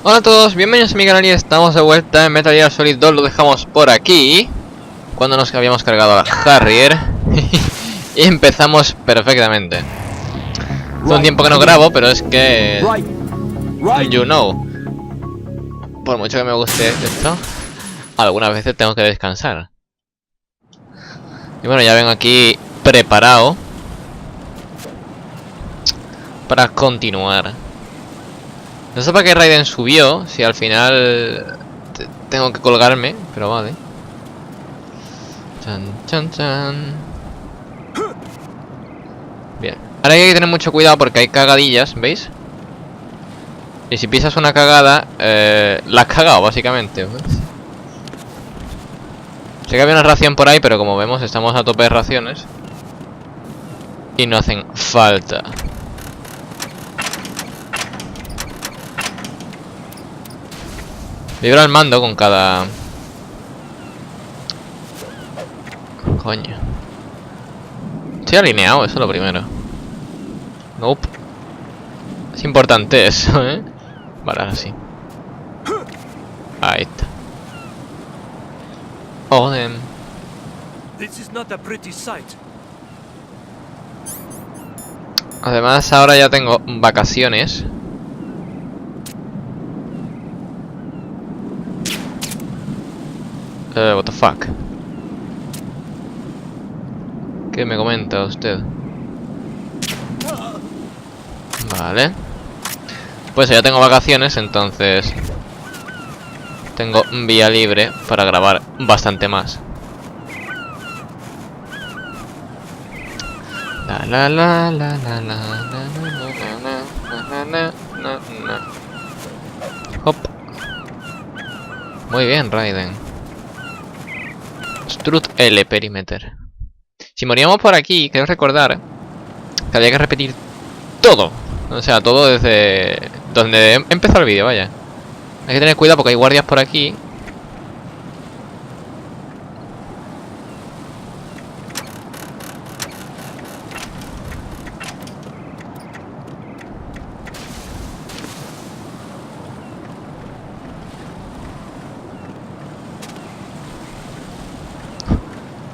Hola a todos, bienvenidos a mi canal y estamos de vuelta en Metal Gear Solid 2. Lo dejamos por aquí cuando nos habíamos cargado al Harrier y empezamos perfectamente. Hace un tiempo que no grabo, pero es que... you know. Por mucho que me guste esto, algunas veces tengo que descansar. Y bueno, ya vengo aquí preparado para continuar. No sé para qué Raiden subió, si al final tengo que colgarme, pero vale. Chan, chan, chan. Bien. Ahora hay que tener mucho cuidado porque hay cagadillas, ¿veis? Y si pisas una cagada, la has cagado, básicamente. Sé que había una ración por ahí, pero como vemos estamos a tope de raciones. Y no hacen falta. Vibra el mando con cada... Coño. Estoy alineado, eso es lo primero. Nope. Es importante eso, ¿eh? Vale, ahora sí. Ahí está. Joder. Además, ahora ya tengo vacaciones. What the fuck. ¿Qué me comenta usted? Vale. Pues ya tengo vacaciones, entonces tengo vía libre para grabar bastante más. Hop. Muy bien, Raiden. Strut L Perimeter. Si moríamos por aquí, quiero recordar que había que repetir todo. O sea, todo desde donde empezó el vídeo, vaya. Hay que tener cuidado porque hay guardias por aquí.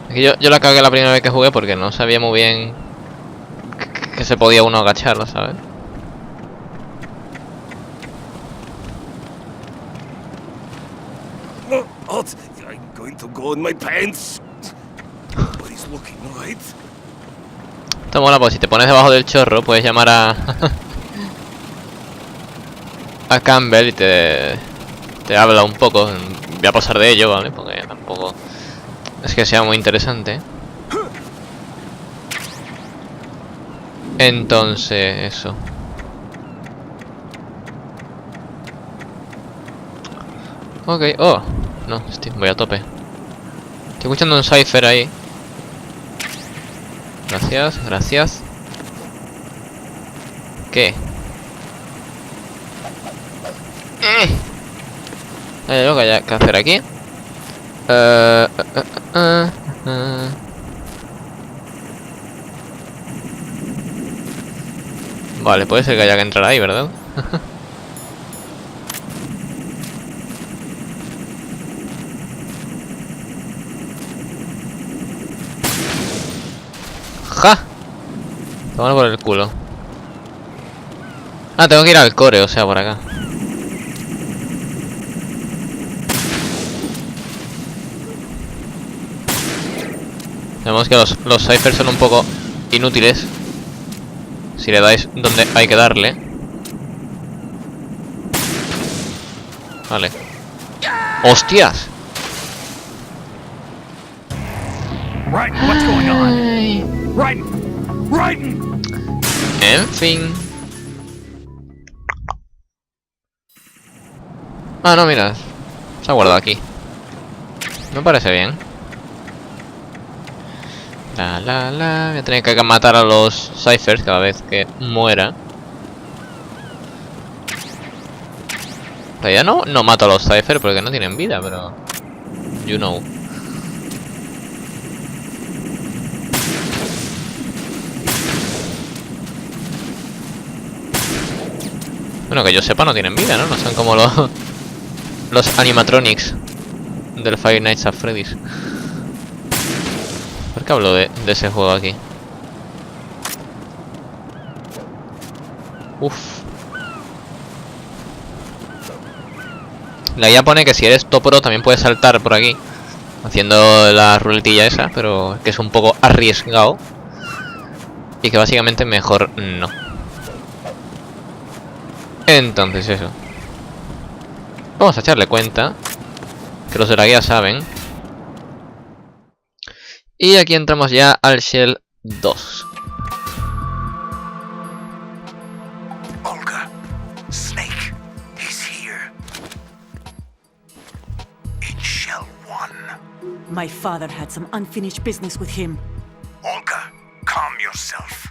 Aquí yo la cagué la primera vez que jugué porque no sabía muy bien que se podía uno agachar, ¿sabes? I'm going to go in my pants. Nobody's looking, right? Esto mola, pues si te pones debajo del chorro puedes llamar a a Campbell y te habla un poco. Voy a pasar de ello, ¿vale? Porque tampoco es que sea muy interesante. Entonces, eso. Ok, oh. No, voy a tope. Estoy escuchando un cipher ahí. Gracias, gracias. ¿Qué? Hay algo que hay que hacer aquí. Vale, puede ser que haya que entrar ahí, ¿verdad? ¡Ja! Tómalo por el culo. Ah, tengo que ir al core, o sea, por acá. Vemos que los ciphers son un poco inútiles si le dais donde hay que darle. Vale. ¡Hostias! En fin. Ah, no, mira. Se ha guardado aquí. Me parece bien. Voy a tener que matar a los ciphers cada vez que muera. En realidad no mato a los ciphers porque no tienen vida, pero... you know. Bueno, que yo sepa no tienen vida, ¿no? No son como los animatronics del Five Nights at Freddy's. ¿Por qué hablo de ese juego aquí? Uf. La guía pone que si eres top pro también puedes saltar por aquí, haciendo la ruletilla esa, pero que es un poco arriesgado. Y que básicamente mejor no. Entonces eso. Vamos a echarle cuenta, que los de la guía saben. Y aquí entramos ya al Shell 2. Olga, Snake, he's here. In Shell 1. My father had some unfinished business with him. Olga, calm yourself.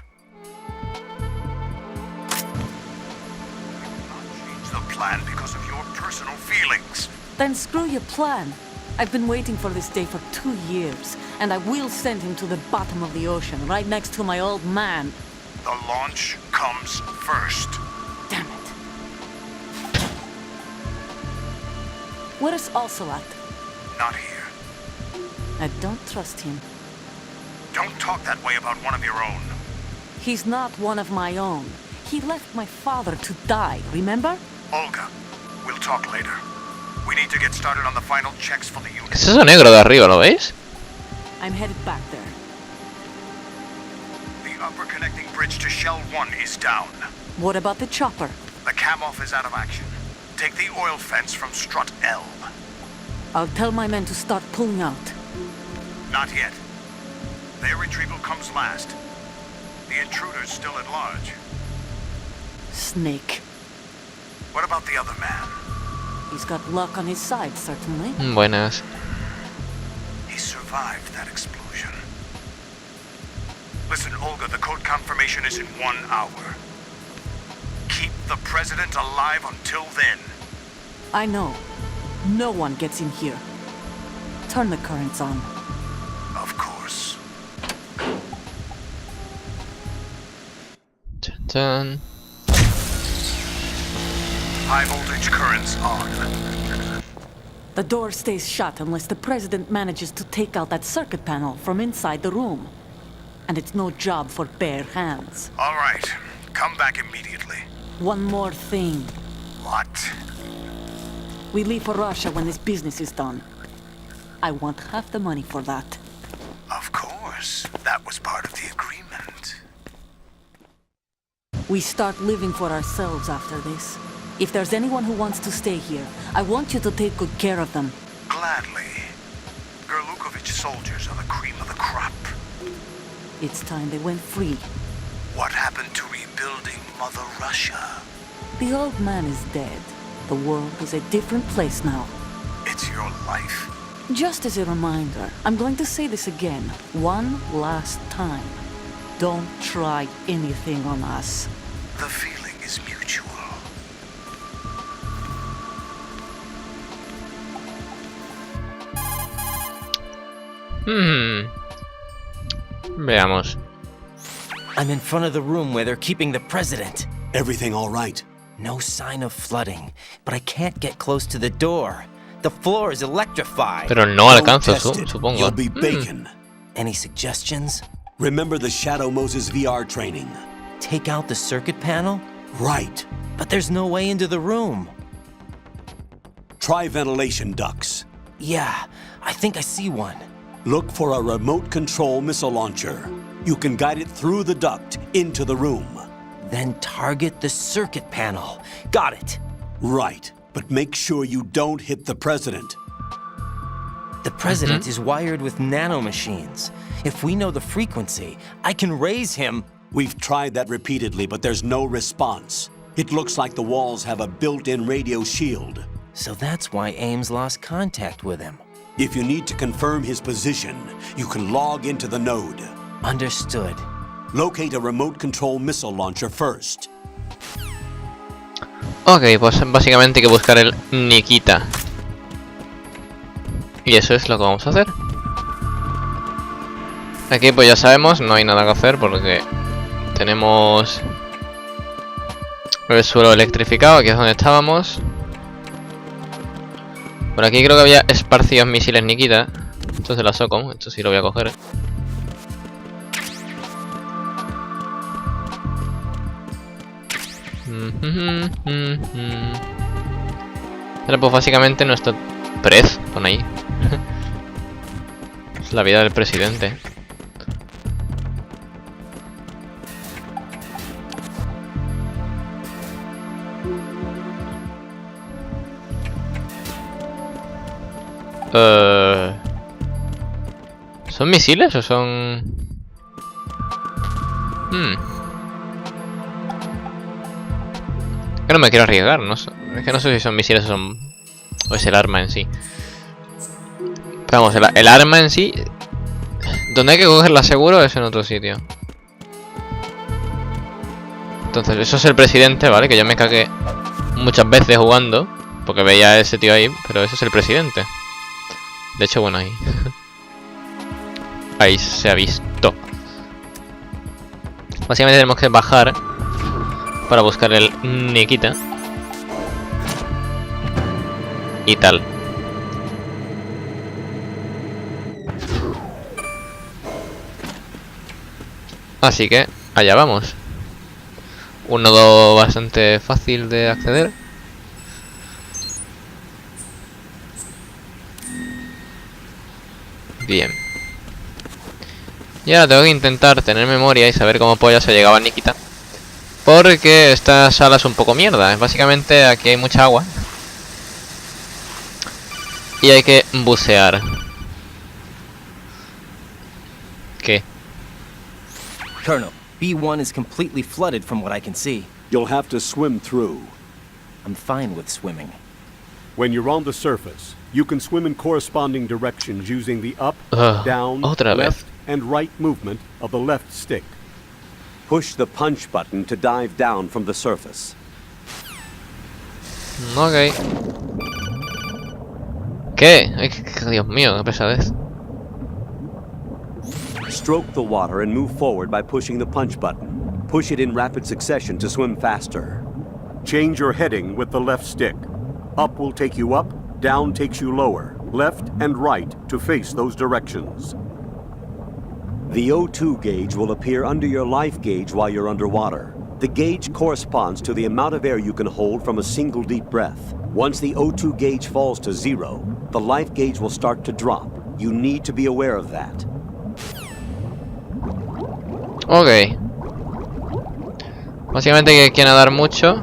Not change the plan because of your personal feelings. Then screw your plan. I've been waiting for this day for 2 years, and I will send him to the bottom of the ocean, right next to my old man. The launch comes first. Damn it. Where is Ocelot? Not here. I don't trust him. Don't talk that way about one of your own. He's not one of my own. He left my father to die, remember? Olga, we'll talk later. We need to get started on the final checks for the unit. ¿Qué es eso negro de arriba? ¿Lo veis? I'm headed back there. The upper connecting bridge to Shell 1 is down. What about the chopper? The cam-off is out of action. Take the oil fence from strut L. I'll tell my men to start pulling out. Not yet. Their retrieval comes last. The intruder's still at large. Snake. What about the other man? He's got luck on his side, certainly. Buenas. He survived that explosion. Listen, Olga, the code confirmation is in 1 hour. Keep the President alive until then. I know. No one gets in here. Turn the currents on. Of course. Dun, dun. High voltage currents on. The door stays shut unless the President manages to take out that circuit panel from inside the room. And it's no job for bare hands. All right. Come back immediately. One more thing. What? We leave for Russia when this business is done. I want half the money for that. Of course. That was part of the agreement. We start living for ourselves after this. If there's anyone who wants to stay here, I want you to take good care of them. Gladly. Gerlukovich soldiers are the cream of the crop. It's time they went free. What happened to rebuilding Mother Russia? The old man is dead. The world is a different place now. It's your life. Just as a reminder, I'm going to say this again, one last time. Don't try anything on us. The feeling is mutual. Veamos. I'm in front of the room where they're keeping the president. Everything all right? No sign of flooding, but I can't get close to the door. The floor is electrified. Pero no alcanzo, Test it. supongo. You'll be bacon. Any suggestions? Remember the Shadow Moses VR training? Take out the circuit panel? Right. But there's no way into the room. Try ventilation ducts. Yeah, I think I see one. Look for a remote control missile launcher. You can guide it through the duct into the room. Then target the circuit panel. Got it. Right. But make sure you don't hit the president. The president is wired with nanomachines. If we know the frequency, I can raise him. We've tried that repeatedly, but there's no response. It looks like the walls have a built-in radio shield. So that's why Ames lost contact with him. If you need to confirm his position, you can log into the node. Understood. Locate a remote control missile launcher first. Ok, pues básicamente hay que buscar el Nikita. Y eso es lo que vamos a hacer. Aquí pues ya sabemos, no hay nada que hacer porque tenemos El suelo electrificado, aquí es donde estábamos. Por aquí creo que había esparcidos misiles Nikita. Esto es de la SOCOM, esto sí lo voy a coger. Pero pues básicamente nuestro prez, pon ahí. Es la vida del presidente. ¿Son misiles o son...? Que no me quiero arriesgar, no sé. Es que no sé si son misiles o son... o es el arma en sí. Pero vamos, el arma en sí... Donde hay que cogerla seguro es en otro sitio. Entonces, eso es el presidente, ¿vale? Que yo me cagué muchas veces jugando. Porque veía a ese tío ahí, pero ese es el presidente. De hecho, bueno, ahí... ahí se ha visto. Básicamente tenemos que bajar para buscar el Nikita. Y tal. Así que, allá vamos. Un nodo bastante fácil de acceder. Bien. Y ahora tengo que intentar tener memoria y saber cómo polla se llegaba a Nikita. Porque esta sala es un poco mierda. Básicamente aquí hay mucha agua. Y hay que bucear. ¿Qué? Colonel, B1 is completely flooded from what I can see. You'll have to swim through. I'm fine with swimming. When you're on the surface, you can swim in corresponding directions using the up, down, otra vez. left, and right movement of the left stick. Push the punch button to dive down from the surface. Ok. ¿Qué? Ay, Dios mío, qué pesadez. Stroke the water and move forward by pushing the punch button. Push it in rapid succession to swim faster. Change your heading with the left stick. Up will take you up, down takes you lower, left and right to face those directions. The O2 gauge will appear under your life gauge while you're underwater. The gauge corresponds to the amount of air you can hold from a single deep breath. Once the O2 gauge falls to 0, the life gauge will start to drop. You need to be aware of that. Ok. Básicamente hay que nadar mucho.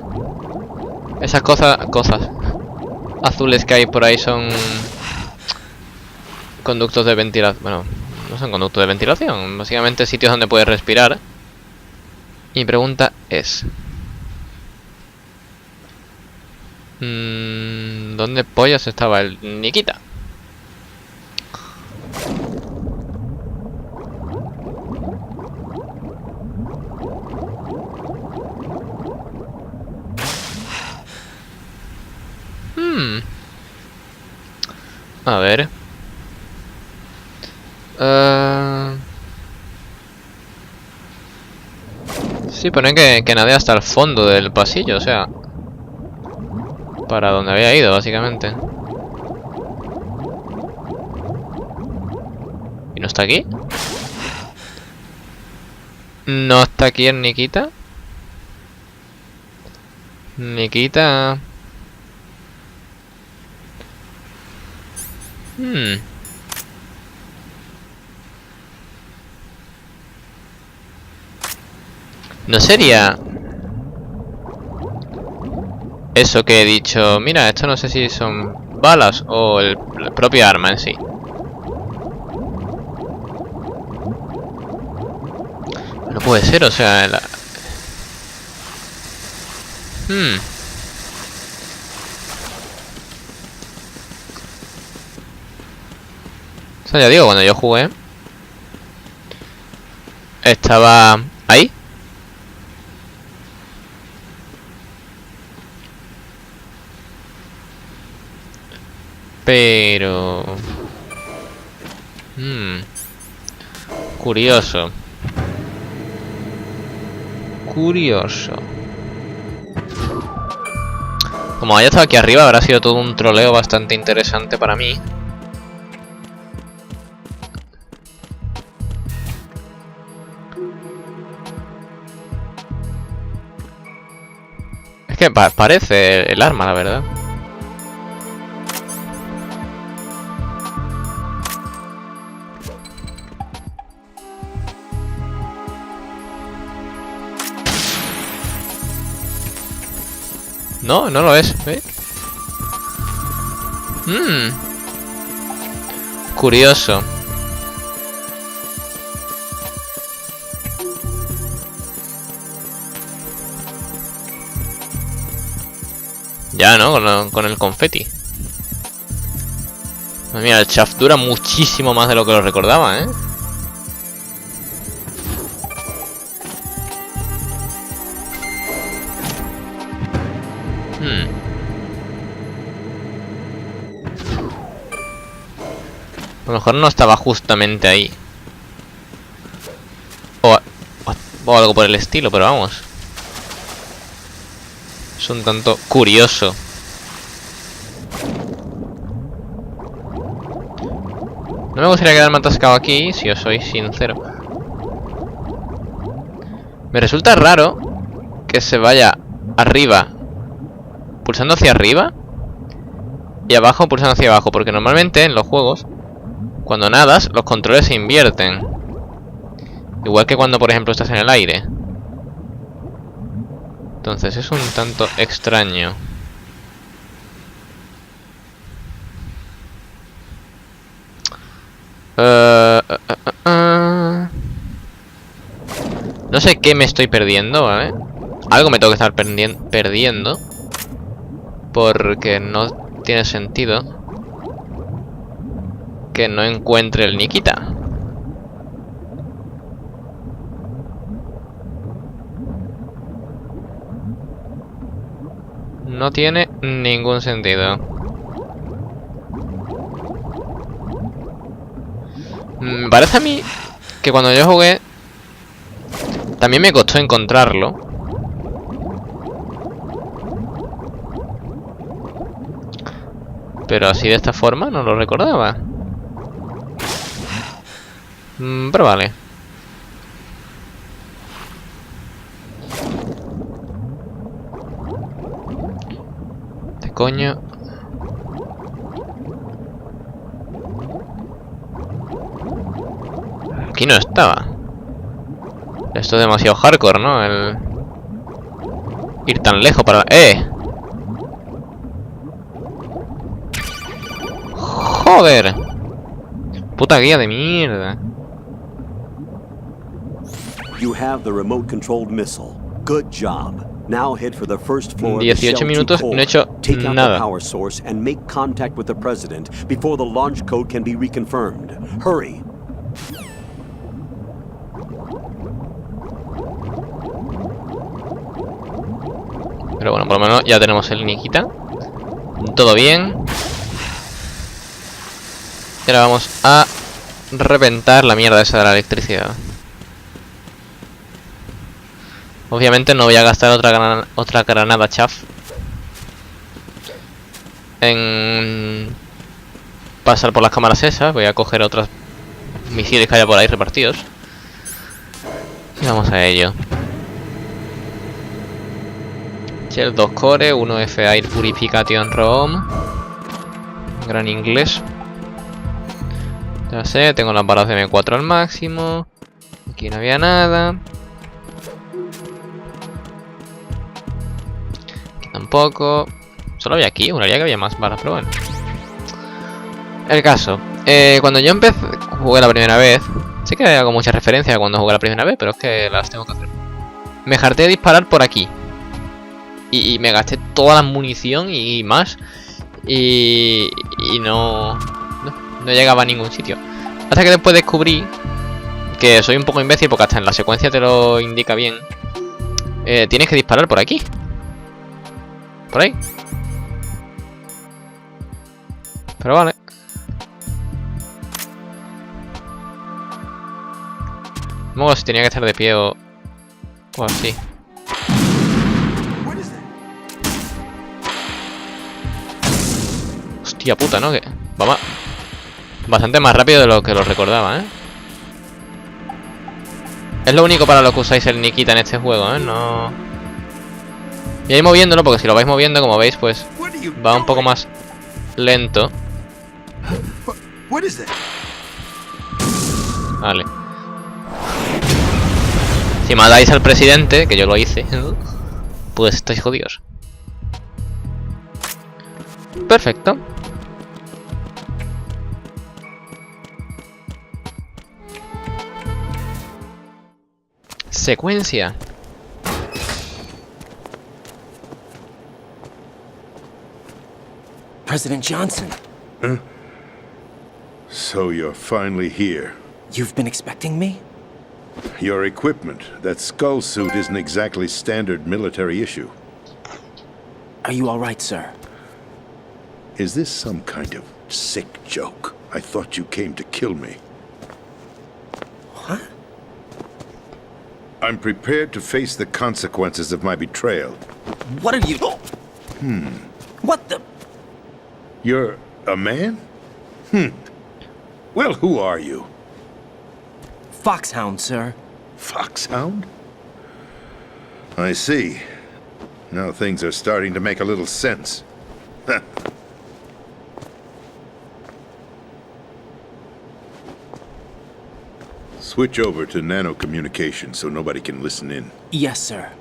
Esas cosas azules que hay por ahí son conductos de ventilación. Bueno, no son conductos de ventilación. Básicamente sitios donde puedes respirar. Mi pregunta es... ¿dónde pollas estaba el Nikita? A ver. Sí, pone que nadé hasta el fondo del pasillo, o sea... para donde había ido, básicamente. ¿Y no está aquí? ¿No está aquí el Nikita? Nikita... ¿No sería eso que he dicho? Mira, esto no sé si son balas o el propio arma en sí. No puede ser, o sea... O sea, ya digo, cuando yo jugué estaba ahí. Pero... curioso. Curioso. Como haya estado aquí arriba, habrá sido todo un troleo bastante interesante para mí. Es que parece el arma, la verdad. No, no lo es, ¿eh? Curioso. Ya, ¿no? Con el confeti. Pues mira, el chaff dura muchísimo más de lo que lo recordaba, ¿eh? A lo mejor no estaba justamente ahí. O algo por el estilo, pero vamos. Es un tanto curioso. No me gustaría quedarme atascado aquí, si os soy sincero. Me resulta raro que se vaya arriba pulsando hacia arriba y abajo pulsando hacia abajo, porque normalmente en los juegos, cuando nadas, los controles se invierten. Igual que cuando, por ejemplo, estás en el aire. Entonces es un tanto extraño. No sé qué me estoy perdiendo, ¿vale? Algo me tengo que estar perdiendo. Porque no tiene sentido que no encuentre el Nikita. No tiene ningún sentido. Me parece a mí que cuando yo jugué también me costó encontrarlo. Pero así de esta forma no lo recordaba. Pero vale. ¿Qué coño? Aquí no estaba. Esto es demasiado hardcore, ¿no? El ir tan lejos para... ¡Joder! Puta guía de mierda. You have the remote controlled missile. Good job. Now head for the first floor of the 18 Shell minutos 2 y no he hecho Take out the nada. power source and make contact with the President before the launch code can be reconfirmed. Hurry. Pero bueno, por lo menos ya tenemos el Nikita. Todo bien. Y ahora vamos a reventar la mierda esa de la electricidad. Obviamente no voy a gastar otra granada chaff en pasar por las cámaras esas. Voy a coger otros misiles que haya por ahí repartidos. Y vamos a ello. Shell 2 Core, 1 F Air Purification ROM. Gran inglés. Ya sé, tengo las balas de M4 al máximo. Aquí no había nada. Aquí tampoco. Solo había aquí, una que había más balas, pero bueno. El caso. Cuando yo jugué la primera vez. Sé que hago muchas referencias a cuando jugué la primera vez, pero es que las tengo que hacer. Me harté de disparar por aquí. Y me gasté toda la munición y más. Y no llegaba a ningún sitio. Hasta que después descubrí que soy un poco imbécil, porque hasta en la secuencia te lo indica bien. Tienes que disparar por aquí. Por ahí. Pero vale. Luego si tenía que estar de pie o así. Hostia puta, ¿no? Que vamos bastante más rápido de lo que lo recordaba, ¿eh? Es lo único para lo que usáis el Nikita en este juego, ¿eh? No... Y ahí moviéndolo, porque si lo vais moviendo, como veis, pues va un poco más lento. Vale. Si matáis al presidente, que yo lo hice, pues estáis jodidos. Perfecto. Secuencia. President Johnson, So you're finally here. you've been expecting me? Your equipment, that skull suit isn't exactly standard military issue. Are you all right, sir? Is this some kind of sick joke? I thought you came to kill me. What? I'm prepared to face the consequences of my betrayal. What are you... What the... You're a man? Well, who are you? Foxhound, sir. Foxhound? I see. Now things are starting to make a little sense. Switch over to nano-communication so nobody can listen in. Yes, sir.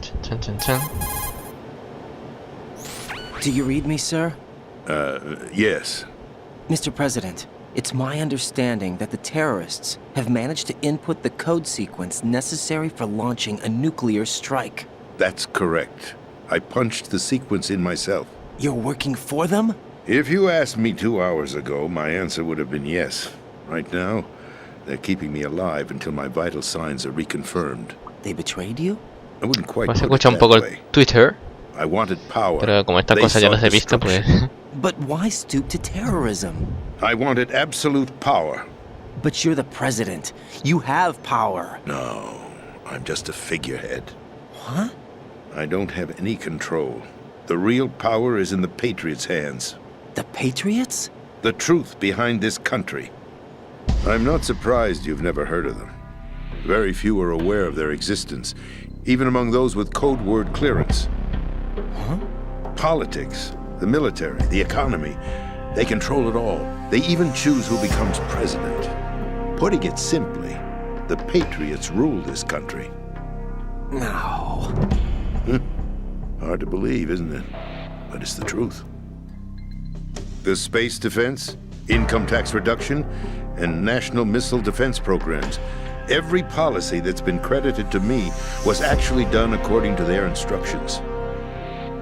Chan, chan, chan. Do you read me, sir? Yes. Mr. President, it's my understanding that the terrorists have managed to input the code sequence necessary for launching a nuclear strike. That's correct. I punched the sequence in myself. You're working for them? If you asked me 2 hours ago, my answer would have been yes. Right now, they're keeping me alive until my vital signs are reconfirmed. They betrayed you? I wouldn't quite Pues se put it escucha un that poco el way. Twitter, I wanted power. pero como esta They cosa ya sought las he visto, pues... destruction. But why stoop to terrorism? I wanted absolute power. But you're the president. You have power. No, I'm just a figurehead. What? I don't have any control. The real power is in the Patriots' hands. The Patriots? The truth behind this country. I'm not surprised you've never heard of them. Very few are aware of their existence, even among those with code word clearance. Huh? Politics, the military, the economy, they control it all. They even choose who becomes president. Putting it simply, the Patriots rule this country. No. Hard to believe, isn't it? But it's the truth. The space defense, income tax reduction, and national missile defense programs. Every policy that's been credited to me was actually done according to their instructions.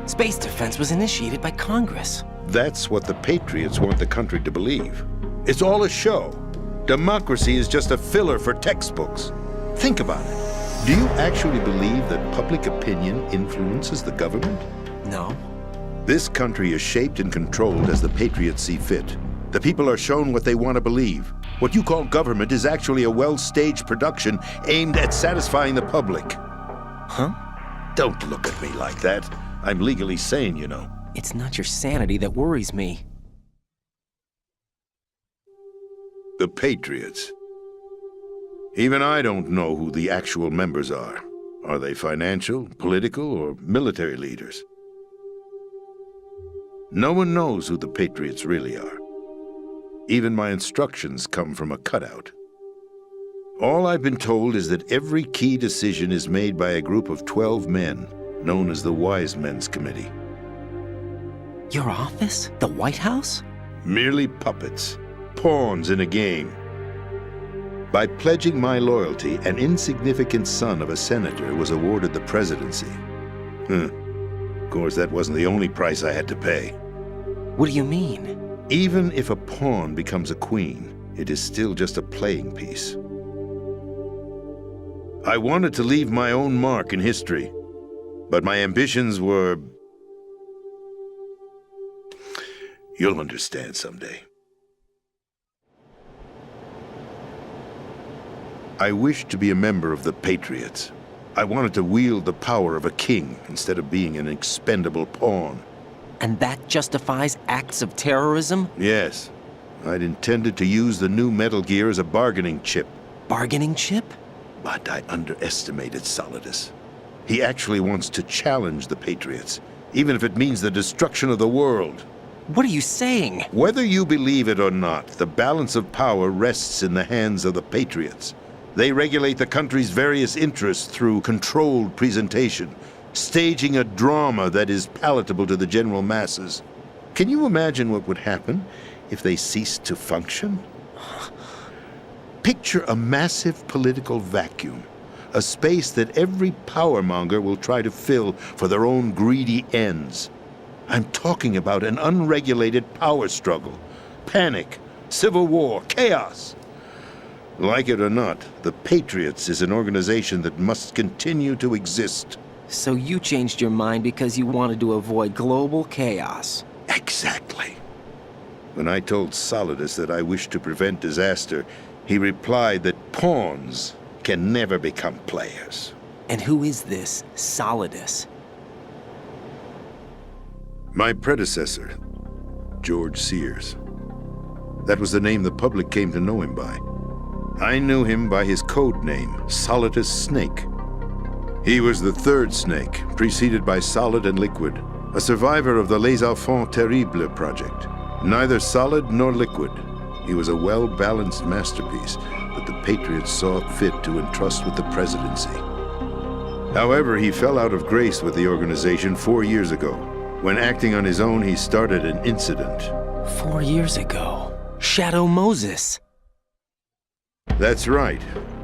Space defense was initiated by Congress. That's what the Patriots want the country to believe. It's all a show. Democracy is just a filler for textbooks. Think about it. Do you actually believe that public opinion influences the government? No. This country is shaped and controlled as the Patriots see fit. The people are shown what they want to believe. What you call government is actually a well-staged production aimed at satisfying the public. Huh? Don't look at me like that. I'm legally sane, you know. It's not your sanity that worries me. The Patriots. Even I don't know who the actual members are. Are they financial, political, or military leaders? No one knows who the Patriots really are. Even my instructions come from a cutout. All I've been told is that every key decision is made by a group of 12 men, known as the Wise Men's Committee. Your office? The White House? Merely puppets, pawns in a game. By pledging my loyalty, an insignificant son of a senator was awarded the presidency. Of course, that wasn't the only price I had to pay. What do you mean? Even if a pawn becomes a queen, it is still just a playing piece. I wanted to leave my own mark in history, but my ambitions were... You'll understand someday. I wished to be a member of the Patriots. I wanted to wield the power of a king instead of being an expendable pawn. And that justifies acts of terrorism? Yes. I'd intended to use the new Metal Gear as a bargaining chip. Bargaining chip? But I underestimated Solidus. He actually wants to challenge the Patriots, even if it means the destruction of the world. What are you saying? Whether you believe it or not, the balance of power rests in the hands of the Patriots. They regulate the country's various interests through controlled presentation, staging a drama that is palatable to the general masses. Can you imagine what would happen if they ceased to function? Picture a massive political vacuum, a space that every powermonger will try to fill for their own greedy ends. I'm talking about an unregulated power struggle, panic, civil war, chaos. Like it or not, the Patriots is an organization that must continue to exist. So you changed your mind because you wanted to avoid global chaos. Exactly. When I told Solidus that I wished to prevent disaster, he replied that pawns can never become players. And who is this Solidus? My predecessor, George Sears. That was the name the public came to know him by. I knew him by his code name, Solidus Snake. He was the third Snake, preceded by Solid and Liquid, a survivor of the Les Enfants Terribles project. Neither solid nor liquid, he was a well-balanced masterpiece that the Patriots saw fit to entrust with the presidency. However, he fell out of grace with the organization 4 years ago. When acting on his own, he started an incident. 4 years ago. Shadow Moses. That's right.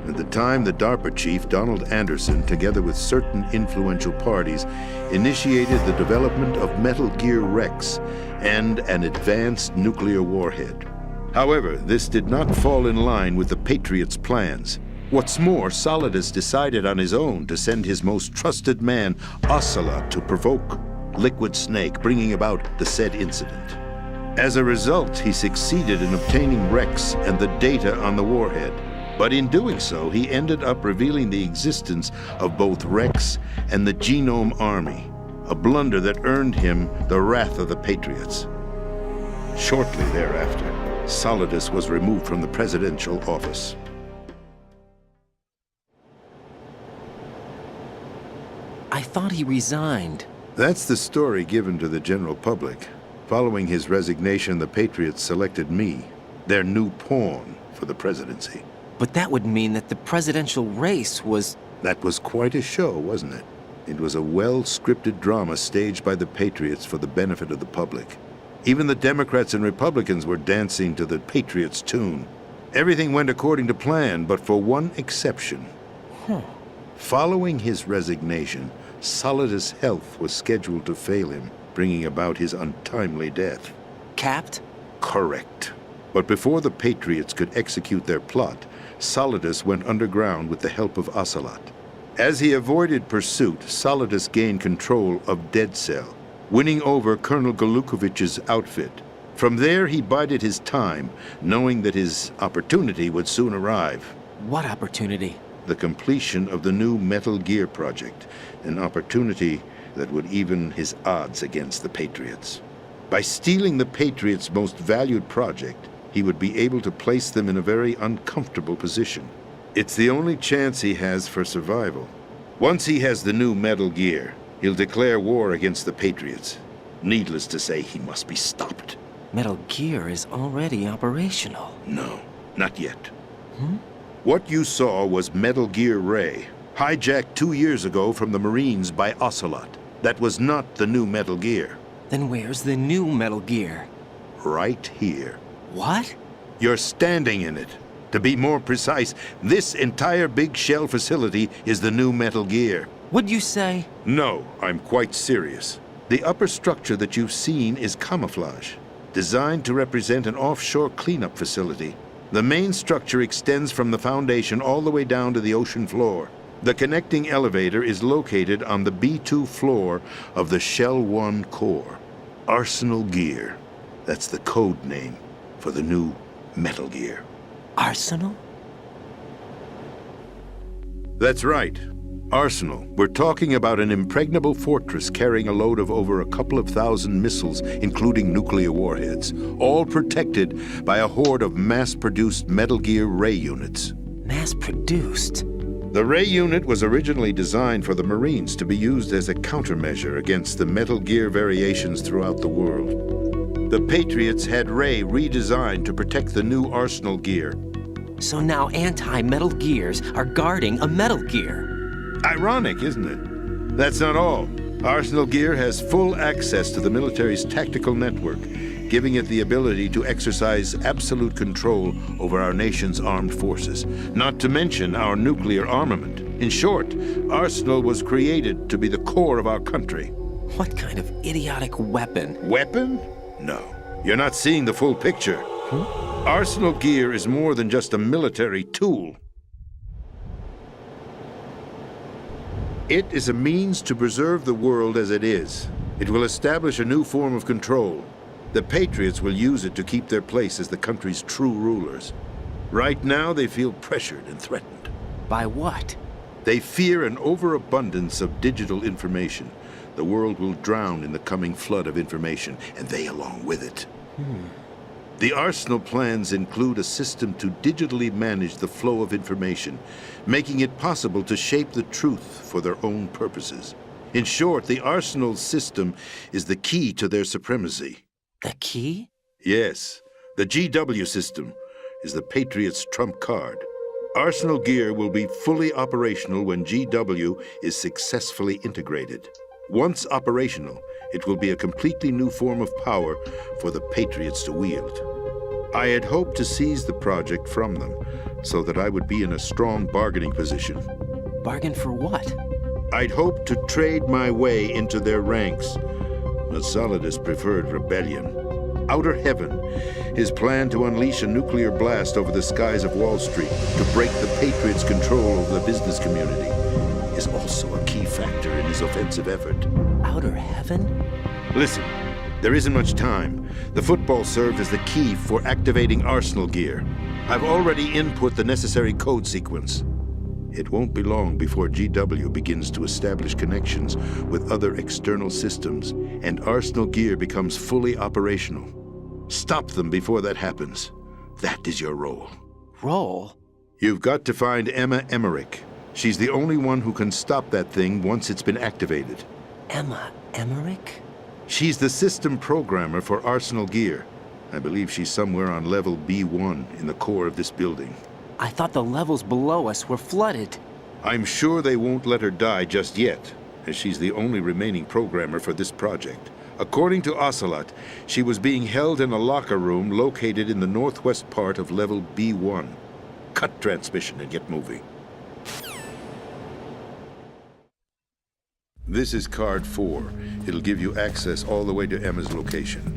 At the time, the DARPA chief, Donald Anderson, together with certain influential parties, initiated the development of Metal Gear Rex and an advanced nuclear warhead. However, this did not fall in line with the Patriots' plans. What's more, Solidus decided on his own to send his most trusted man, Ocelot, to provoke Liquid Snake, bringing about the said incident. As a result, he succeeded in obtaining Rex and the data on the warhead. But in doing so, he ended up revealing the existence of both Rex and the Genome Army, a blunder that earned him the wrath of the Patriots. Shortly thereafter, Solidus was removed from the presidential office. I thought he resigned. That's the story given to the general public. Following his resignation, the Patriots selected me, their new pawn, for the presidency. But that would mean that the presidential race was... That was quite a show, wasn't it? It was a well-scripted drama staged by the Patriots for the benefit of the public. Even the Democrats and Republicans were dancing to the Patriots' tune. Everything went according to plan, but for one exception. Following his resignation, Solidus' health was scheduled to fail him, bringing about his untimely death. Capped? Correct. But before the Patriots could execute their plot, Solidus went underground with the help of Ocelot. As he avoided pursuit, Solidus gained control of Dead Cell, winning over Colonel Golukovich's outfit. From there, he bided his time, knowing that his opportunity would soon arrive. What opportunity? The completion of the new Metal Gear project, an opportunity that would even his odds against the Patriots. By stealing the Patriots' most valued project, he would be able to place them in a very uncomfortable position. It's the only chance he has for survival. Once he has the new Metal Gear, he'll declare war against the Patriots. Needless to say, he must be stopped. Metal Gear is already operational. No, not yet. What you saw was Metal Gear Ray, hijacked 2 years ago from the Marines by Ocelot. That was not the new Metal Gear. Then where's the new Metal Gear? Right here. What? You're standing in it. To be more precise, this entire big shell facility is the new Metal Gear. What'd you say? No, I'm quite serious. The upper structure that you've seen is camouflage, designed to represent an offshore cleanup facility. The main structure extends from the foundation all the way down to the ocean floor. The connecting elevator is located on the B2 floor of the Shell 1 core. Arsenal Gear. That's the code name for the new Metal Gear. Arsenal? That's right. Arsenal. We're talking about an impregnable fortress carrying a load of over a couple of thousand missiles, including nuclear warheads, all protected by a horde of mass-produced Metal Gear ray units. Mass-produced? The ray unit was originally designed for the Marines to be used as a countermeasure against the Metal Gear variations throughout the world. The Patriots had Ray redesigned to protect the new Arsenal gear. So now anti-Metal Gears are guarding a Metal Gear. Ironic, isn't it? That's not all. Arsenal Gear has full access to the military's tactical network, giving it the ability to exercise absolute control over our nation's armed forces, not to mention our nuclear armament. In short, Arsenal was created to be the core of our country. What kind of idiotic weapon? Weapon? No. You're not seeing the full picture. Arsenal Gear is more than just a military tool. It is a means to preserve the world as it is. It will establish a new form of control. The Patriots will use it to keep their place as the country's true rulers. Right now, they feel pressured and threatened. By what? They fear an overabundance of digital information. The world will drown in the coming flood of information, and they along with it. The Arsenal plans include a system to digitally manage the flow of information, making it possible to shape the truth for their own purposes. In short, the Arsenal system is the key to their supremacy. The key? Yes, the GW system is the Patriots' trump card. Arsenal Gear will be fully operational when GW is successfully integrated. Once operational, it will be a completely new form of power for the Patriots to wield. I had hoped to seize the project from them, so that I would be in a strong bargaining position. Bargain for what? I'd hoped to trade my way into their ranks. But Solidus preferred rebellion. Outer Heaven, his plan to unleash a nuclear blast over the skies of Wall Street to break the Patriots' control over the business community, is also a key factor in his offensive effort. Outer Heaven? Listen, there isn't much time. The football served as the key for activating Arsenal Gear. I've already input the necessary code sequence. It won't be long before GW begins to establish connections with other external systems, and Arsenal Gear becomes fully operational. Stop them before that happens. That is your role. Role? You've got to find Emma Emmerich. She's the only one who can stop that thing once it's been activated. Emma Emmerich? She's the system programmer for Arsenal Gear. I believe she's somewhere on level B1 in the core of this building. I thought the levels below us were flooded. I'm sure they won't let her die just yet, as she's the only remaining programmer for this project. According to Ocelot, she was being held in a locker room located in the northwest part of level B1. Cut transmission and get moving. This is card 4. It'll give you access all the way to Emma's location.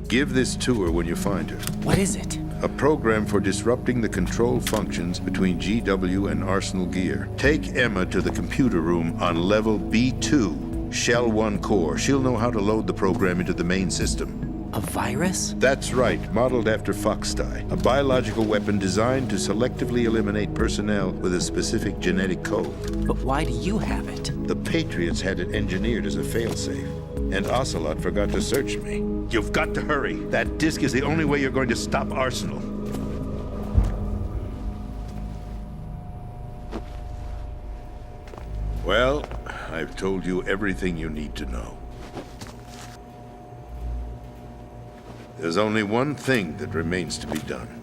Give this to her when you find her. What is it? A program for disrupting the control functions between GW and Arsenal Gear. Take Emma to the computer room on level B2, Shell 1 core. She'll know how to load the program into the main system. A virus? That's right, modeled after Foxdie, a biological weapon designed to selectively eliminate personnel with a specific genetic code. But why do you have it? The Patriots had it engineered as a failsafe, and Ocelot forgot to search me. You've got to hurry. That disk is the only way you're going to stop Arsenal. Well, I've told you everything you need to know. There's only one thing that remains to be done.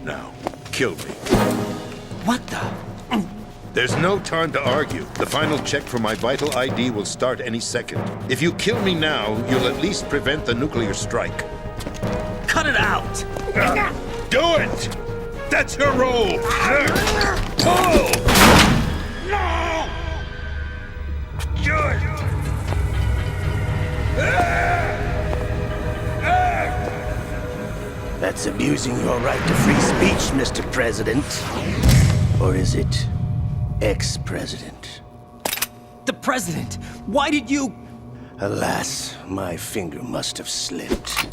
Now, kill me. What the? There's no time to argue. The final check for my vital ID will start any second. If you kill me now, you'll at least prevent the nuclear strike. Cut it out! Do it! That's your role! Pull! No! Good! That's abusing your right to free speech, Mr. President. Or is it ex-president? The President! Why did you... Alas, my finger must have slipped.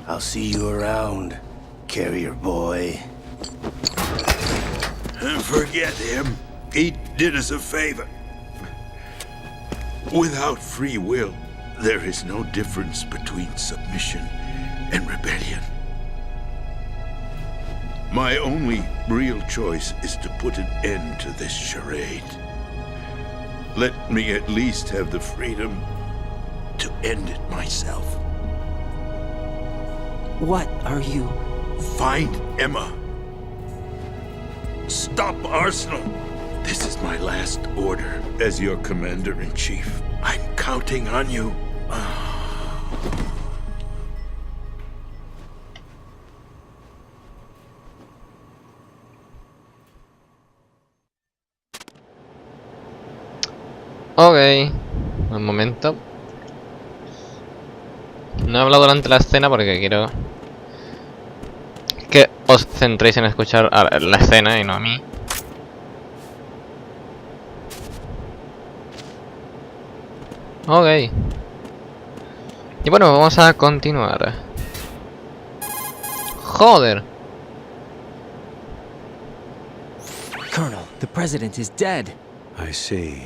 I'll see you around, carrier boy. Forget him. He did us a favor. Without free will, there is no difference between submission and rebellion. My only real choice is to put an end to this charade. Let me at least have the freedom to end it myself. What are you... Find Emma. Stop Arsenal. This is my last order as your commander-in-chief. I'm counting on you. Ok, un momento. No he hablado durante la escena porque quiero que os centréis en escuchar la escena y no a mí. Ok. Y bueno, vamos a continuar. Joder. Colonel, the President is dead. I see.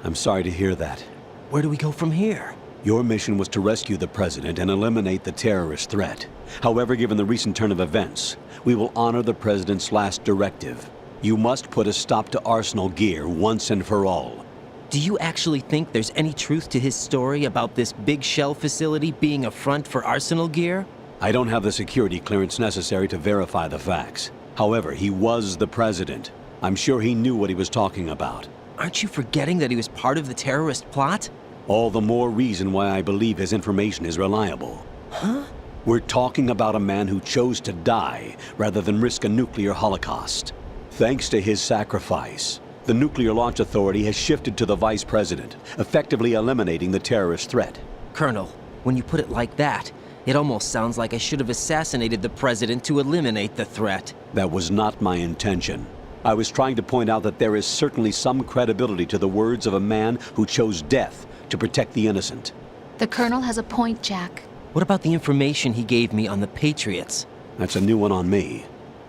I'm sorry to hear that. Where do we go from here? Your mission was to rescue the President and eliminate the terrorist threat. However, given the recent turn of events, we will honor the President's last directive. You must put a stop to Arsenal gear once and for all. Do you actually think there's any truth to his story about this big shell facility being a front for Arsenal gear? I don't have the security clearance necessary to verify the facts. However, he was the President. I'm sure he knew what he was talking about. Aren't you forgetting that he was part of the terrorist plot? All the more reason why I believe his information is reliable. Huh? We're talking about a man who chose to die rather than risk a nuclear holocaust. Thanks to his sacrifice, the Nuclear Launch Authority has shifted to the Vice President, effectively eliminating the terrorist threat. Colonel, when you put it like that, it almost sounds like I should have assassinated the President to eliminate the threat. That was not my intention. I was trying to point out that there is certainly some credibility to the words of a man who chose death to protect the innocent. The Colonel has a point, Jack. What about the information he gave me on the Patriots? That's a new one on me.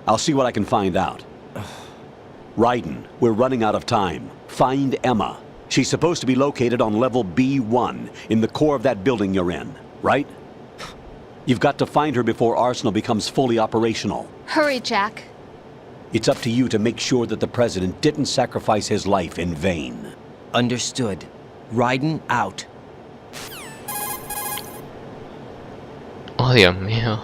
I'll see what I can find out. Raiden, we're running out of time. Find Emma. She's supposed to be located on level B1, in the core of that building you're in, right? You've got to find her before Arsenal becomes fully operational. Hurry, Jack. It's up to you to make sure that the President didn't sacrifice his life in vain. Understood. Raiden out. Oh, Dios mío.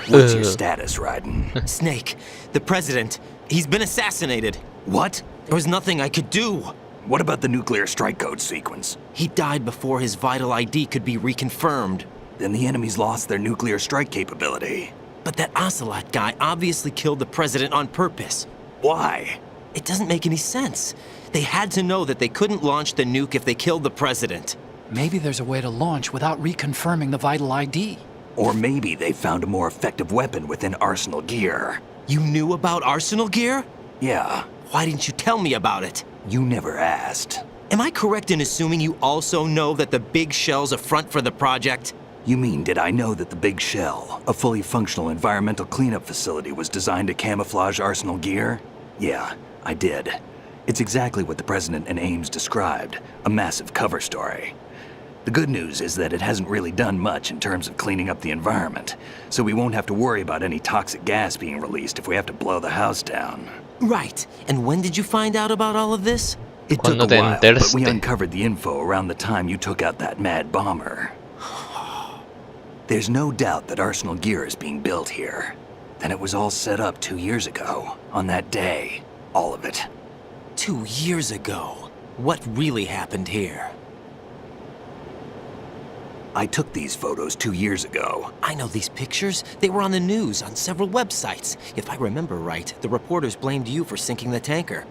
What's your status, Raiden? Snake, the President, he's been assassinated. What? There was nothing I could do. What about the nuclear strike code sequence? He died before his vital ID could be reconfirmed. Then the enemy's lost their nuclear strike capability. But that Ocelot guy obviously killed the President on purpose. Why? It doesn't make any sense. They had to know that they couldn't launch the nuke if they killed the President. Maybe there's a way to launch without reconfirming the vital ID. Or maybe they found a more effective weapon within Arsenal gear. You knew about Arsenal gear? Yeah, Why didn't you tell me about it? you never asked. Am I correct in assuming you also know that the big shell's a front for the project? You mean, did I know that the Big Shell, a fully functional environmental cleanup facility, was designed to camouflage Arsenal gear? Yeah, I did. It's exactly what the President and Ames described, a massive cover story. The good news is that it hasn't really done much in terms of cleaning up the environment, so we won't have to worry about any toxic gas being released if we have to blow the house down. Right. And when did you find out about all of this? It took Cuando a te while, but we enteraste. uncovered the info around the time you took out that mad bomber. There's no doubt that Arsenal gear is being built here. Then it was all set up 2 years ago, on that day. All of it. 2 years ago. What really happened here? I took these photos 2 years ago. I know these pictures. They were on the news, on several websites. If I remember right, the reporters blamed you for sinking the tanker.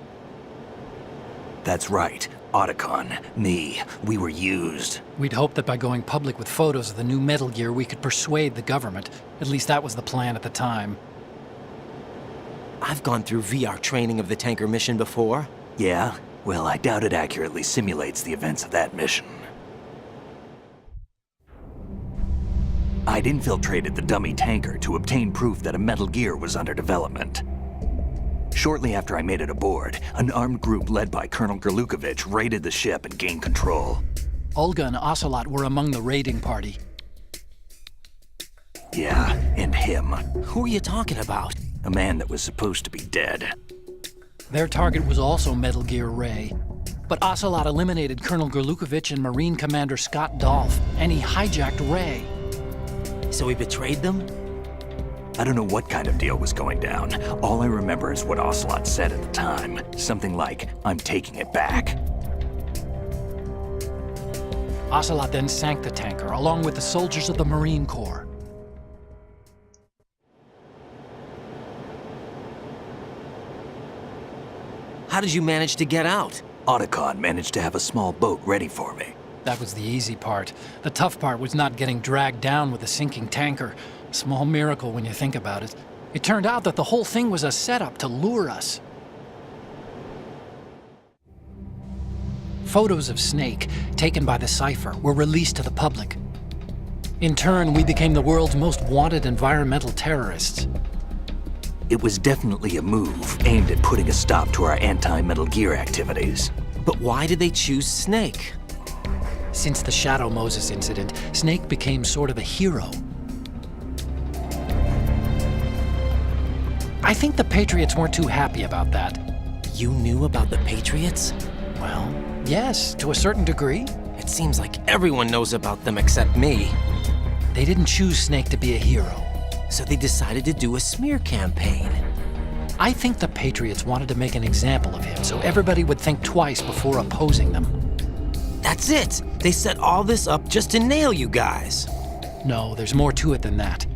That's right. Otacon, me, we were used. We'd hoped that by going public with photos of the new Metal Gear, we could persuade the government. At least that was the plan at the time. I've gone through VR training of the tanker mission before. Yeah? Well, I doubt it accurately simulates the events of that mission. I'd infiltrated the dummy tanker to obtain proof that a Metal Gear was under development. Shortly after I made it aboard, an armed group led by Colonel Gerlukovich raided the ship and gained control. Olga and Ocelot were among the raiding party. Yeah, and him. Who are you talking about? A man that was supposed to be dead. Their target was also Metal Gear Ray. But Ocelot eliminated Colonel Gerlukovich and Marine Commander Scott Dolph, and he hijacked Ray. So he betrayed them? I don't know what kind of deal was going down. All I remember is what Ocelot said at the time. Something like, "I'm taking it back." Ocelot then sank the tanker, along with the soldiers of the Marine Corps. How did you manage to get out? Otacon managed to have a small boat ready for me. That was the easy part. The tough part was not getting dragged down with a sinking tanker. Small miracle when you think about it. It turned out that the whole thing was a setup to lure us. Photos of Snake, taken by the Cypher, were released to the public. In turn, we became the world's most wanted environmental terrorists. It was definitely a move aimed at putting a stop to our anti-Metal Gear activities. But why did they choose Snake? Since the Shadow Moses incident, Snake became sort of a hero. I think the Patriots weren't too happy about that. You knew about the Patriots? Well, yes, to a certain degree. It seems like everyone knows about them except me. They didn't choose Snake to be a hero. So they decided to do a smear campaign. I think the Patriots wanted to make an example of him so everybody would think twice before opposing them. That's it! They set all this up just to nail you guys. No, there's more to it than that.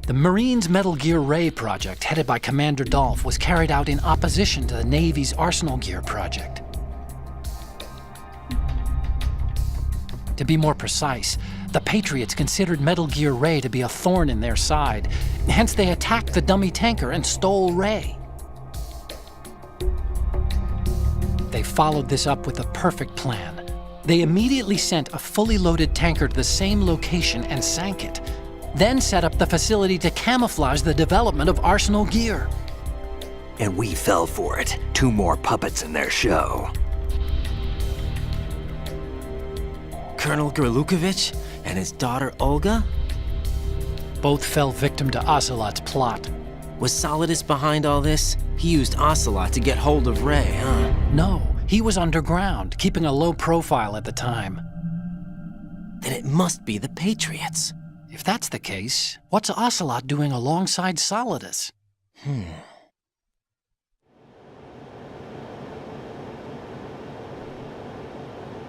The Marines' Metal Gear Ray project, headed by Commander Dolph, was carried out in opposition to the Navy's Arsenal Gear project. To be more precise, the Patriots considered Metal Gear Ray to be a thorn in their side. Hence, they attacked the dummy tanker and stole Ray. They followed this up with a perfect plan. They immediately sent a fully loaded tanker to the same location and sank it, then set up the facility to camouflage the development of Arsenal Gear. And we fell for it. 2 more puppets in their show. Colonel Gerlukovich and his daughter Olga? Both fell victim to Ocelot's plot. Was Solidus behind all this? He used Ocelot to get hold of Ray, huh? No, he was underground, keeping a low profile at the time. Then it must be the Patriots. If that's the case, what's Ocelot doing alongside Solidus?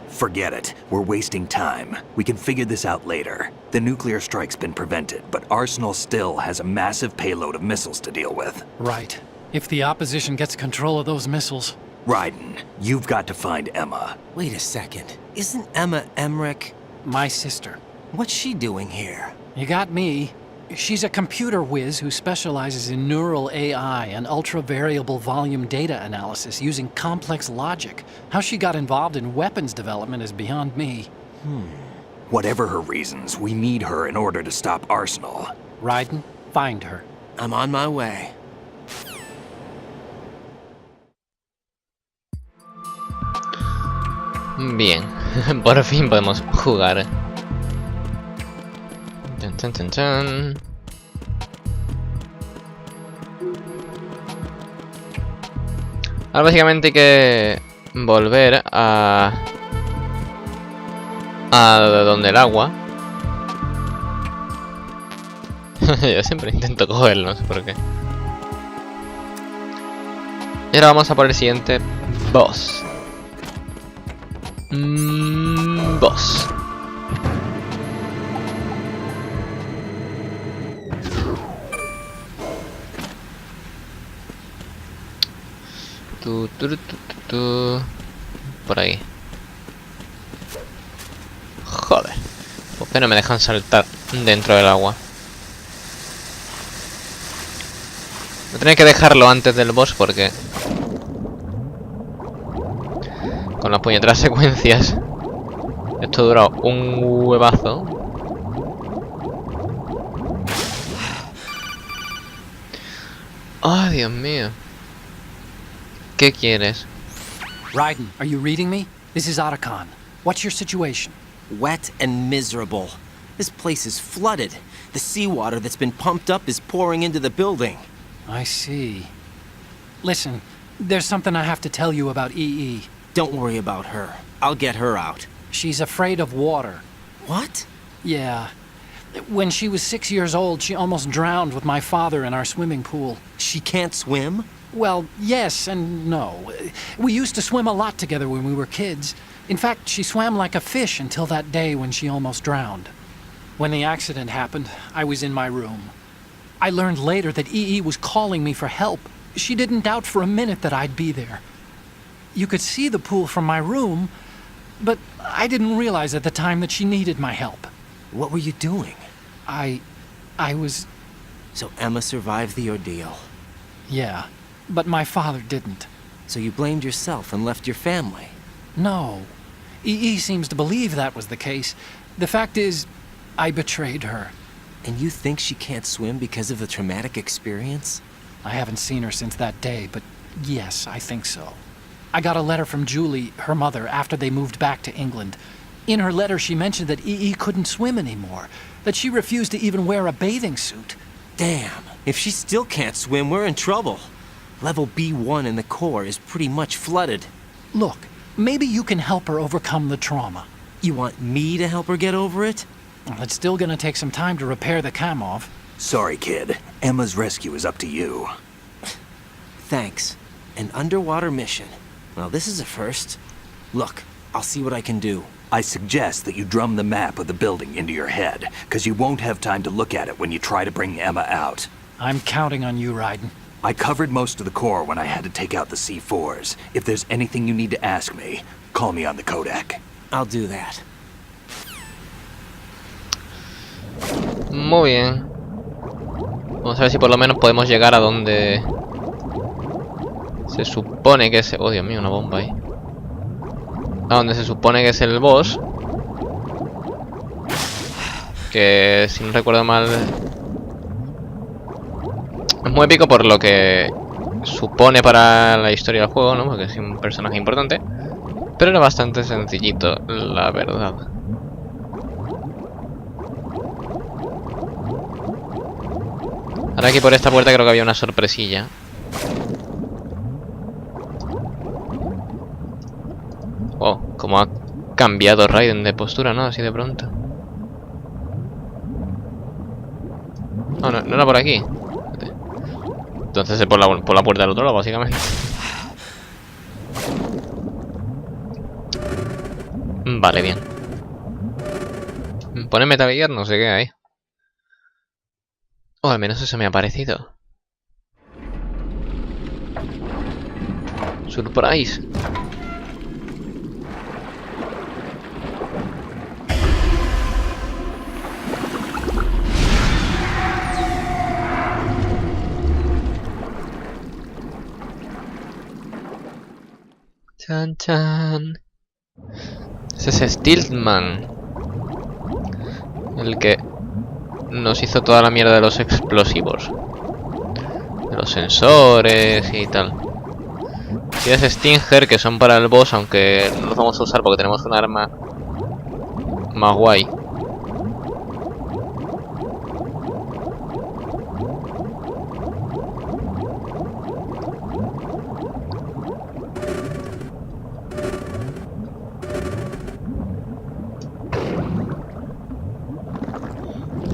Forget it. We're wasting time. We can figure this out later. The nuclear strike's been prevented, but Arsenal still has a massive payload of missiles to deal with. Right. If the opposition gets control of those missiles. Raiden, you've got to find Emma. Wait a second. Isn't Emma Emmerich? My sister. What's she doing here? You got me. She's a computer whiz who specializes in neural AI and ultra-variable volume data analysis using complex logic. How she got involved in weapons development is beyond me. Whatever her reasons, we need her in order to stop Arsenal. Raiden, find her. I'm on my way. Bien, por fin podemos jugar. Chan, chan, chan, chan. Ahora básicamente hay que volver a donde el agua. Yo siempre intento cogerlo, no sé por qué. Y ahora vamos a por el siguiente boss. Boss. Por ahí. Joder. ¿Por qué no me dejan saltar dentro del agua? Voy a tener que dejarlo antes del boss porque Con las puñeteras secuencias. Esto dura un huevazo. Ay, Dios mío. ¿Qué quieres? Raiden, are you reading me? This is Otacon. What's your situation? Wet and miserable. This place is flooded. The seawater that's been pumped up is pouring into the building. I see. Listen, there's something I have to tell you about EE. Don't worry about her. I'll get her out. She's afraid of water. What? Yeah. When she was 6 years old, she almost drowned with my father in our swimming pool. She can't swim? Well, yes and no. We used to swim a lot together when we were kids. In fact, she swam like a fish until that day when she almost drowned. When the accident happened, I was in my room. I learned later that EE was calling me for help. She didn't doubt for a minute that I'd be there. You could see the pool from my room, but I didn't realize at the time that she needed my help. What were you doing? I was... So Emma survived the ordeal. Yeah, but my father didn't. So you blamed yourself and left your family? No. EE seems to believe that was the case. The fact is, I betrayed her. And you think she can't swim because of the traumatic experience? I haven't seen her since that day, but yes, I think so. I got a letter from Julie, her mother, after they moved back to England. In her letter, she mentioned that EE couldn't swim anymore, that she refused to even wear a bathing suit. Damn, if she still can't swim, we're in trouble. Level B1 in the core is pretty much flooded. Look, maybe you can help her overcome the trauma. You want me to help her get over it? Well, it's still gonna take some time to repair the Kamov. Sorry, kid. Emma's rescue is up to you. Thanks. An underwater mission. Well, this is a first. Look, I'll see what I can do. I suggest that you drum the map of the building into your head, because you won't have time to look at it when you try to bring Emma out. I'm counting on you, Raiden. I covered most of the core when I had to take out the C4s. If there's anything you need to ask me, call me on the codec. I'll do that. Muy bien. Vamos a ver si por lo menos podemos llegar a donde se supone que es... Oh, Dios mío, una bomba ahí. A donde se supone que es el boss. Que, si no recuerdo mal, es muy épico por lo que supone para la historia del juego, ¿no? Porque es un personaje importante. Pero era bastante sencillito, la verdad. Ahora aquí por esta puerta creo que había una sorpresilla. Oh, como ha cambiado Raiden de postura, ¿no? Así de pronto. No, no era por aquí. Entonces es por la puerta del otro lado, básicamente. Vale, bien. Pone Metal Gear, no sé qué hay. O al menos eso me ha parecido. Surprise. Chan chan. Ese es Stiltman, el que nos hizo toda la mierda de los explosivos, de los sensores y tal. Y es Stinger, que son para el boss, aunque no los vamos a usar porque tenemos un arma más guay.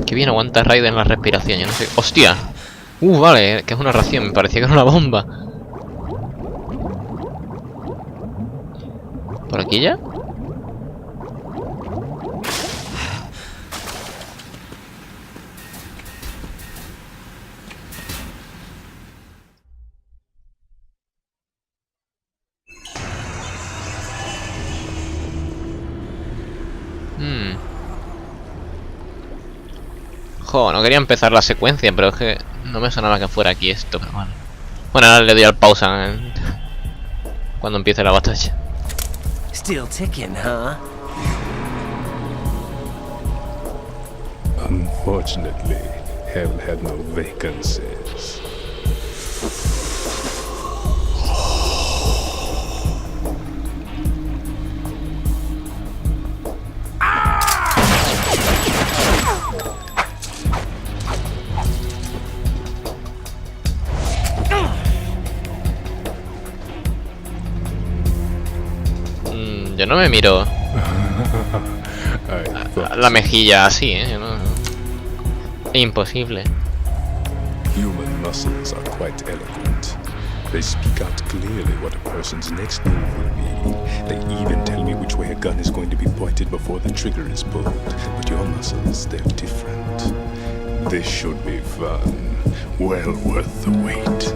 Qué bien aguanta Raiden la respiración, yo no sé. ¡Hostia! Vale, que es una ración, me parecía que era una bomba. ¿Por aquí ya? Jo, no quería empezar la secuencia, pero es que no me sonaba que fuera aquí esto, pero bueno. Bueno, ahora le doy al pausa cuando empiece la batalla. Still ticking, huh? Unfortunately, hell had no vacancies. Yo no me miro a la mejilla así, no. Imposible. Human muscles are quite eloquent. They speak out clearly what a person's next move will be. They even tell me which way a gun is going to be pointed before the trigger is pulled. But your muscles, they're different. This should be fun. Well worth the wait.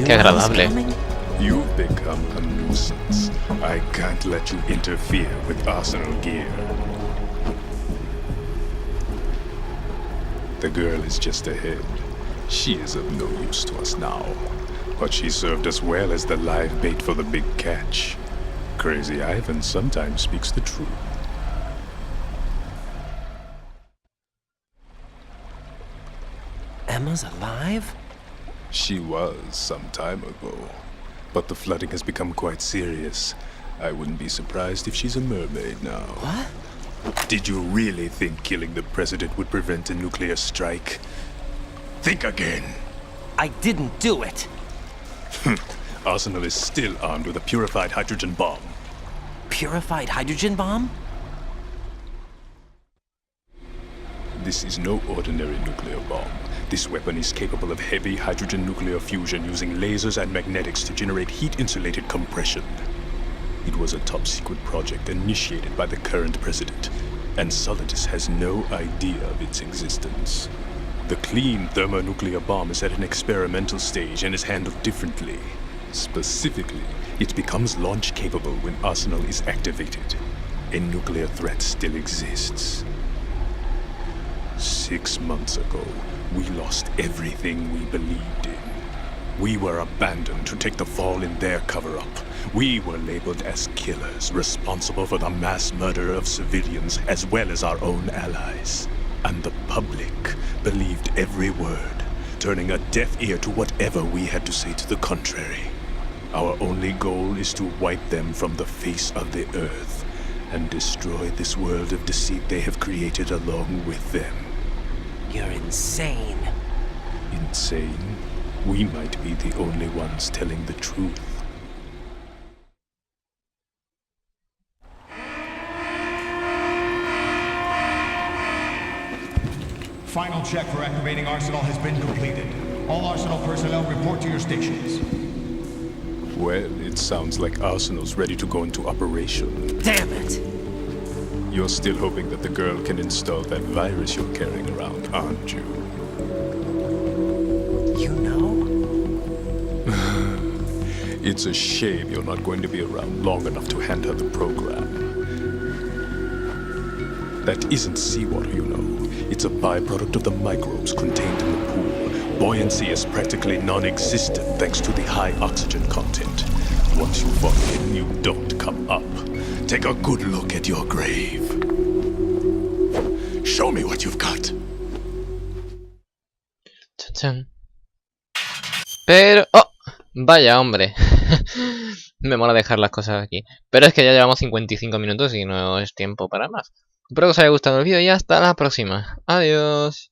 Qué agradable. You've become a nuisance. I can't let you interfere with arsenal gear. The girl is just ahead. She is of no use to us now. But she served us well as the live bait for the big catch. Crazy Ivan sometimes speaks the truth. Emma's alive? She was some time ago, but the flooding has become quite serious. I wouldn't be surprised if she's a mermaid now. What? Did you really think killing the president would prevent a nuclear strike? Think again. I didn't do it. Arsenal is still armed with a purified hydrogen bomb. Purified hydrogen bomb? This is no ordinary nuclear bomb. This weapon is capable of heavy hydrogen nuclear fusion using lasers and magnetics to generate heat-insulated compression. It was a top-secret project initiated by the current president, and Solidus has no idea of its existence. The clean thermonuclear bomb is at an experimental stage and is handled differently. Specifically, it becomes launch-capable when Arsenal is activated. A nuclear threat still exists. 6 months ago, we lost everything we believed in. We were abandoned to take the fall in their cover-up. We were labeled as killers, responsible for the mass murder of civilians as well as our own allies. And the public believed every word, turning a deaf ear to whatever we had to say to the contrary. Our only goal is to wipe them from the face of the earth and destroy this world of deceit they have created along with them. You're insane. Insane? We might be the only ones telling the truth. Final check for activating Arsenal has been completed. All Arsenal personnel report to your stations. Well, it sounds like Arsenal's ready to go into operation. Damn it! You're still hoping that the girl can install that virus you're carrying around, aren't you? You know? It's a shame you're not going to be around long enough to hand her the program. That isn't seawater, you know. It's a byproduct of the microbes contained in the pool. Buoyancy is practically non-existent thanks to the high oxygen content. Once you fall in, you don't come up. Take a good look at your grave. Show me what you've got. Chachán. Pero... ¡Oh! Vaya, hombre. Me mola dejar las cosas aquí. Pero es que ya llevamos 55 minutos y no es tiempo para más. Espero que os haya gustado el vídeo y hasta la próxima. Adiós.